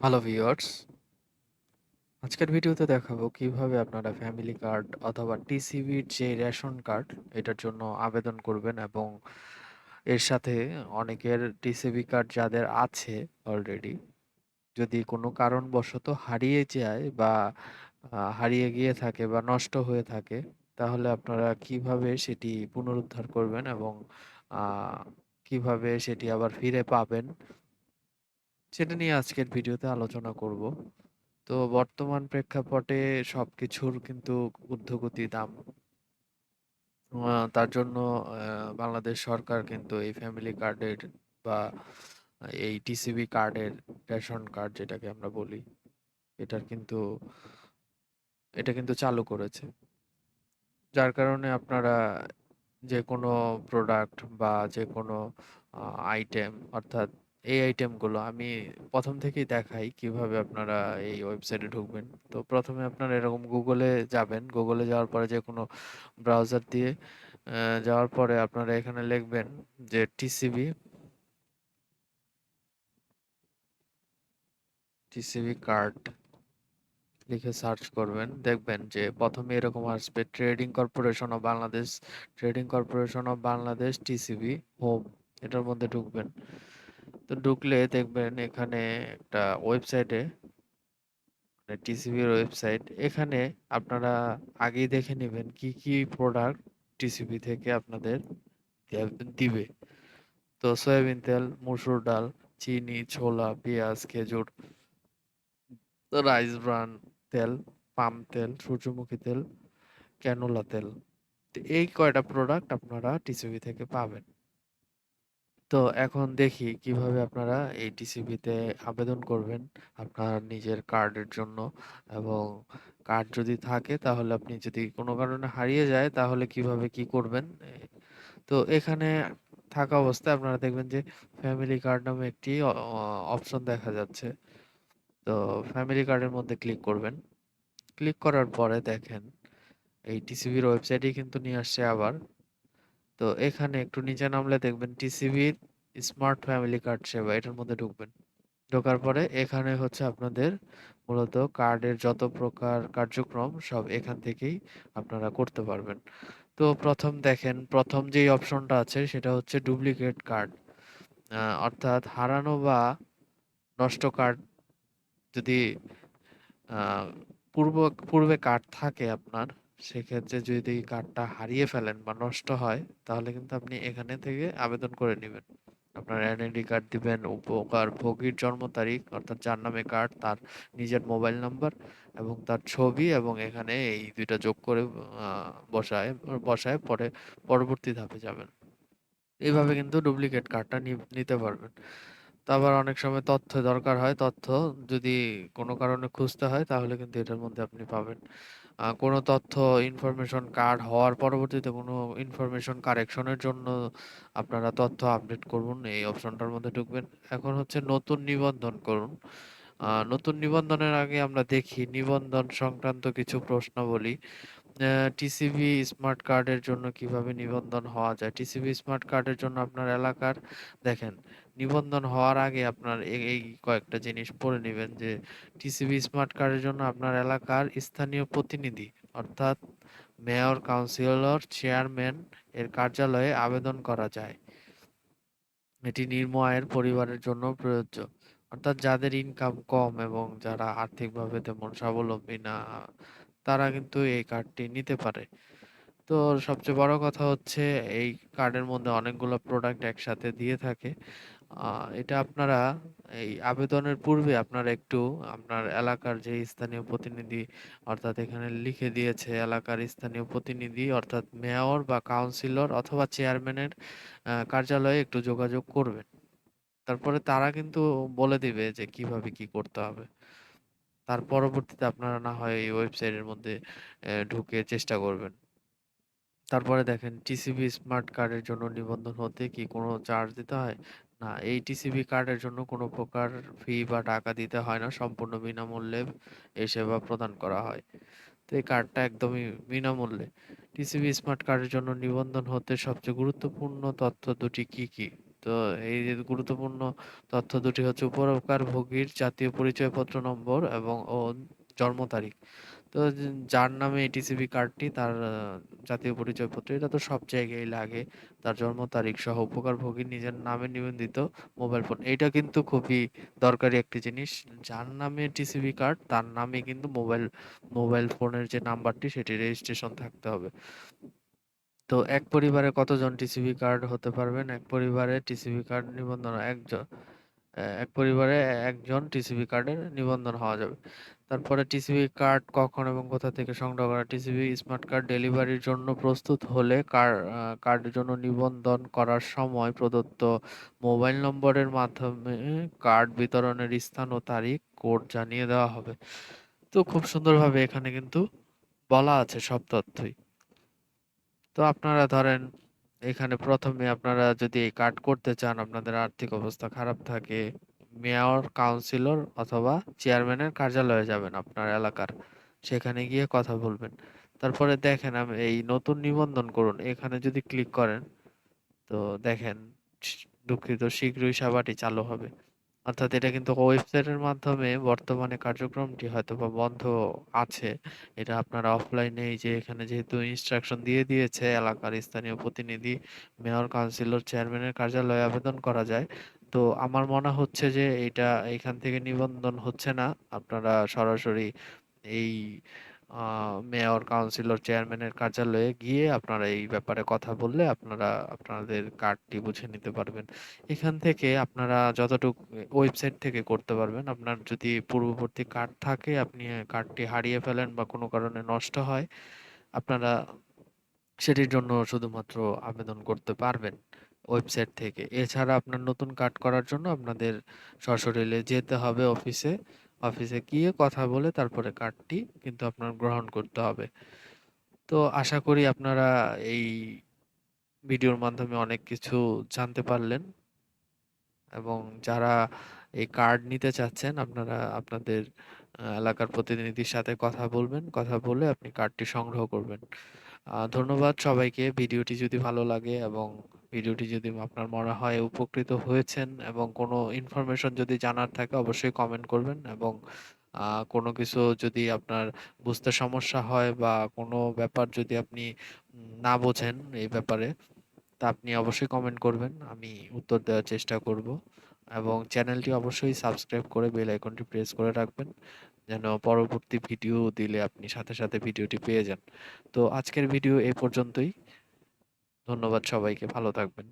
Hello viewers, আজকের ভিডিওতে দেখাবো কিভাবে আপনারা ফ্যামিলি কার্ড অথবা টিসিবির যে রেশন কার্ড এটার জন্য আবেদন করবেন এবং এর সাথে অনেকের টিসিবি কার্ড যাদের আছে অলরেডি যদি কোনো কারণবশত হারিয়ে যায় বা হারিয়ে গিয়ে থাকে বা নষ্ট হয়ে থাকে তাহলে আপনারা কিভাবে সেটি পুনরুদ্ধার করবেন এবং আহ, কিভাবে সেটি আবার ফিরে পাবেন সেটা নিয়ে আজকের ভিডিওতে আলোচনা করব। তো বর্তমান প্রেক্ষাপটে সবকিছুর কিন্তু ঊর্ধ্বগতি দাম। তার জন্য বাংলাদেশ সরকার কিন্তু এই ফ্যামিলি কার্ডের বা এই টিসিবি কার্ডের রেশন কার্ড যেটাকে আমরা বলি এটার কিন্তু এটা কিন্তু চালু করেছে। যার কারণে আপনারা যেকোনো প্রোডাক্ট বা যেকোনো আইটেম অর্থাৎ এই আইটেমগুলো আমি প্রথম থেকেই দেখাই কিভাবে আপনারা এই ওয়েবসাইটে ঢুকবেন। তো প্রথমে আপনারা এরকম গুগলে যাবেন, গুগলে যাওয়ার পরে যে কোনো ব্রাউজার দিয়ে যাওয়ার পরে আপনারা এখানে লিখবেন যে টিসিবি টিসিবি কার্ড লিখে সার্চ করবেন, দেখবেন যে প্রথমে এরকম আসবে trading corporation of Bangladesh, trading corporation of Bangladesh TCB home, এটার মধ্যে ঢুকবেন। তো ঢুকলে দেখবেন এখানে একটা ওয়েবসাইটে মানে টিসিবির ওয়েবসাইট, এখানে আপনারা আগেই দেখে নেবেন কি কি প্রোডাক্ট টিসিবি থেকে আপনাদের দিবে। তো সয়াবিন তেল, মসুর ডাল, চিনি, ছোলা, পেঁয়াজ, খেজুর, রাইস ব্রান তেল, পাম তেল, সূর্যমুখী তেল, ক্যানোলা তেল। তো এই কয়টা প্রোডাক্ট আপনারা টিসিবি থেকে পাবেন। তো এখন দেখি কিভাবে আপনারা এই টিসিবিতে আবেদন করবেন আপনার নিজের কার্ডের জন্য। এবং কার্ড যদি থাকে তাহলে আপনি যদি কোনো কারণে হারিয়ে যায় তাহলে কিভাবে কি করবেন। তো এখানে থাকা অবস্থায় আপনারা দেখবেন যে ফ্যামিলি কার্ড নামে একটি অপশন দেখা যাচ্ছে। তো ফ্যামিলি কার্ডের মধ্যে ক্লিক করবেন। ক্লিক করার পরে দেখেন এই টিসিবির ওয়েবসাইটে কিন্তু নিয়ে আসছে আবার। তো এখানে একটু নিচে নামলে দেখবেন টিসিবির স্মার্ট ফ্যামিলি কার্ড সেবা, এটার মধ্যে ঢুকবেন। ঢোকার পরে এখানে হচ্ছে আপনাদের মূলত কার্ডের যত প্রকার কার্যক্রম সব এখান থেকেই আপনারা করতে পারবেন। তো প্রথম দেখেন, প্রথম যেই অপশনটা আছে সেটা হচ্ছে ডুপ্লিকেট কার্ড, অর্থাৎ হারানো বা নষ্ট কার্ড। যদি আহ, পূর্ব পূর্বে কার্ড থাকে আপনার, সেক্ষেত্রে যদি কার্ডটা হারিয়ে ফেলেন বা নষ্ট হয় তাহলে কিন্তু আপনি এখানে থেকে আবেদন করে নেবেন। আপনার এনআইডি কার্ড দিবেন, উপকার ভোগীর জন্ম তারিখ অর্থাৎ যার নামে কার্ড তার নিজের মোবাইল নাম্বার এবং তার ছবি, এবং এখানে এই দুইটা যোগ করে বসায় বসায় পরে পরবর্তী ধাপে যাবেন। এইভাবে কিন্তু ডুপ্লিকেট কার্ডটা নিতে পারবেন। তো আবার অনেক সময় তথ্য দরকার হয়, তথ্য যদি কোনো কারণে খুঁজতে হয় তাহলে কিন্তু এটার মধ্যে আপনি পাবেন। কোনো তথ্য ইনফরমেশন কার্ড হওয়ার পরবর্তীতে কোনো ইনফরমেশন কারেকশনের জন্য আপনারা তথ্য আপডেট করুন, এই অপশনটার মধ্যে ঢুকবেন। এখন হচ্ছে নতুন নিবন্ধন করুন। নতুন নিবন্ধনের আগে আমরা দেখি নিবন্ধন সংক্রান্ত কিছু প্রশ্নাবলী। টিসিবি স্মার্ট কার্ডের জন্য কিভাবে নিবন্ধন হওয়া যায়। টিসিবি স্মার্ট কার্ডের জন্য আপনার এলাকার দেখেন নিবন্ধন হওয়ার আগে আপনার এই কয়েকটা জিনিস পড়ে নেবেন যে টিসিবি স্মার্ট কার্ডের জন্য আপনার এলাকার স্থানীয় প্রতিনিধি অর্থাৎ মেয়র, কাউন্সিলর, চেয়ারম্যান এর কার্যালয়ে আবেদন করা যায়। এটি নিম্ন আয়ের পরিবারের জন্য প্রযোজ্য, অর্থাৎ যাদের ইনকাম কম এবং যারা আর্থিকভাবে তেমন স্বাবলম্বী না তারা কিন্তু এই কার্ডটি নিতে পারে। তো সবচেয়ে বড় কথা হচ্ছে এই কার্ডের মধ্যে অনেকগুলো প্রোডাক্ট একসাথে দিয়ে থাকে। এটা আপনারা এই আবেদনের পূর্বে আপনারা একটু আপনার এলাকার যে স্থানীয় প্রতিনিধি অর্থাৎ এখানে লিখে দিয়েছে এলাকার স্থানীয় প্রতিনিধি অর্থাৎ মেয়র বা কাউন্সিলর অথবা চেয়ারম্যানের কার্যালয়ে একটু যোগাযোগ করবেন। তারপরে তারা কিন্তু বলে দিবে যে কিভাবে কি করতে হবে। তার পরবর্তীতে আপনারা না হয় এই ওয়েবসাইটের মধ্যে ঢুকে চেষ্টা করবেন। তারপরে দেখেন টিসিবি স্মার্ট কার্ডের জন্য নিবন্ধন হতে কি কোনো চার্জ দিতে হয়? না, এই টিসিবি কার্ডের জন্য কোনো প্রকার ফি বা টাকা দিতে হয় না, সম্পূর্ণ বিনামূল্যে এই সেবা প্রদান করা হয়। তো এই কার্ডটা একদমই বিনামূল্যে। টিসিবি স্মার্ট কার্ডের জন্য নিবন্ধন হতে সবচেয়ে গুরুত্বপূর্ণ তথ্য দুটি কি কি? তো এই যে গুরুত্বপূর্ণ তথ্য দুটি হচ্ছে উপকারভোগীর জাতীয় পরিচয়পত্র নম্বর ও জন্ম তারিখ। তো যার নামে এই টিসিবি কার্ডটি তার জাতীয় পরিচয়পত্র এটা তো সব জায়গায় লাগে। তার জন্ম তারিখ সহ উপকারভোগীর নিজের নামে নিবন্ধিত মোবাইল ফোন। এইটা কিন্তু খুবই দরকারি একটি জিনিস। যার নামে টিসিবি কার্ড তার নামে কিন্তু মোবাইল ফোনের যে নাম্বারটি সেটি রেজিস্ট্রেশন থাকতে হবে। তো এক পরিবারে কতজন টিসিবি কার্ড হতে পারবেন? এক পরিবারে টিসিবি কার্ড নিবন্ধন এক পরিবারে একজন টিসিবি কার্ডের নিবন্ধন হওয়া যাবে। তারপরে টিসিবি কার্ড কখন এবং কোথা থেকে সংগ্রহ করা? টিসিবি স্মার্ট কার্ড ডেলিভারির জন্য প্রস্তুত হলে কার্ডের জন্য নিবন্ধন করার সময় প্রদত্ত মোবাইল নম্বরের মাধ্যমে কার্ড বিতরণের স্থান ও তারিখ কোড জানিয়ে দেওয়া হবে। তো খুব সুন্দরভাবে এখানে কিন্তু বলা আছে সব তথ্যই। তো আপনারা ধরেন এখানে প্রথমে আপনারা যদি এই কার্ড করতে চান, আপনাদের আর্থিক অবস্থা খারাপ থাকে, মেয়র, কাউন্সিলর অথবা চেয়ারম্যানের কার্যালয়ে যাবেন আপনার এলাকার। সেখানে গিয়ে কথা বলবেন। তারপরে দেখেন এই নতুন নিবন্ধন করুন। এখানে যদি ক্লিক করেন তো দেখেন দুঃখিত শীঘ্রই সেবাটি চালু হবে। অর্থাৎ এটা কিন্তু ওয়েবসাইটের মাধ্যমে বর্তমানে কার্যক্রমটি হয়তোবা বন্ধ আছে। এটা আপনারা অফলাইনে এই যে এখানে যেহেতু ইনস্ট্রাকশন দিয়ে দিয়েছে এলাকার স্থানীয় প্রতিনিধি, মেয়র, কাউন্সিলর, চেয়ারম্যানের কার্যালয়ে আবেদন করা যায়। তো আমার মনে হচ্ছে যে এটা এখান থেকে নিবন্ধন হচ্ছে না। আপনারা সরাসরি এই মেয়র, কাউন্সিলর, চেয়ারম্যানের কার্যালয়ে গিয়ে আপনারা এই ব্যাপারে কথা বললে আপনারা আপনাদের কার্ডটি বুঝে নিতে পারবেন। এখান থেকে আপনারা যতটুকু ওয়েবসাইট থেকে করতে পারবেন। আপনার যদি পূর্ববর্তী কার্ড থাকে, আপনি কার্ডটি হারিয়ে ফেলেন বা কোনো কারণে নষ্ট হয়, আপনারা সেটির জন্য শুধুমাত্র আবেদন করতে পারবেন ওয়েবসাইট থেকে। এছাড়া আপনার নতুন কার্ড করার জন্য আপনাদের সশরীরে যেতে হবে অফিসে। অফিসে গিয়ে কথা বলে তারপরে কার্ডটি কিন্তু আপনার গ্রহণ করতে হবে। তো আশা করি আপনারা এই ভিডিওর মাধ্যমে অনেক কিছু জানতে পারলেন এবং যারা এই কার্ড নিতে চাচ্ছেন আপনারা আপনাদের এলাকার প্রতিনিধির সাথে কথা বলবেন। কথা বলে আপনি কার্ডটি সংগ্রহ করবেন। ধন্যবাদ সবাইকে। ভিডিওটি যদি ভালো লাগে এবং ভিডিওটি যদি আপনার মনে হয় উপকৃত হয়েছেন এবং কোনো ইনফরমেশন যদি জানার থাকে অবশ্যই কমেন্ট করবেন এবং কোনো কিছু যদি আপনার বুঝতে সমস্যা হয় বা কোনো ব্যাপার যদি আপনি না বোঝেন এই ব্যাপারে তা আপনি অবশ্যই কমেন্ট করবেন। আমি উত্তর দেওয়ার চেষ্টা করব এবং চ্যানেলটি অবশ্যই সাবস্ক্রাইব করে বেল আইকনটি প্রেস করে রাখবেন যেন পরবর্তী ভিডিও দিলে আপনি সাথে সাথে ভিডিওটি পেয়ে যান। তো আজকের ভিডিও এই পর্যন্তই। ধন্যবাদ সবাইকে। ভালো থাকবেন।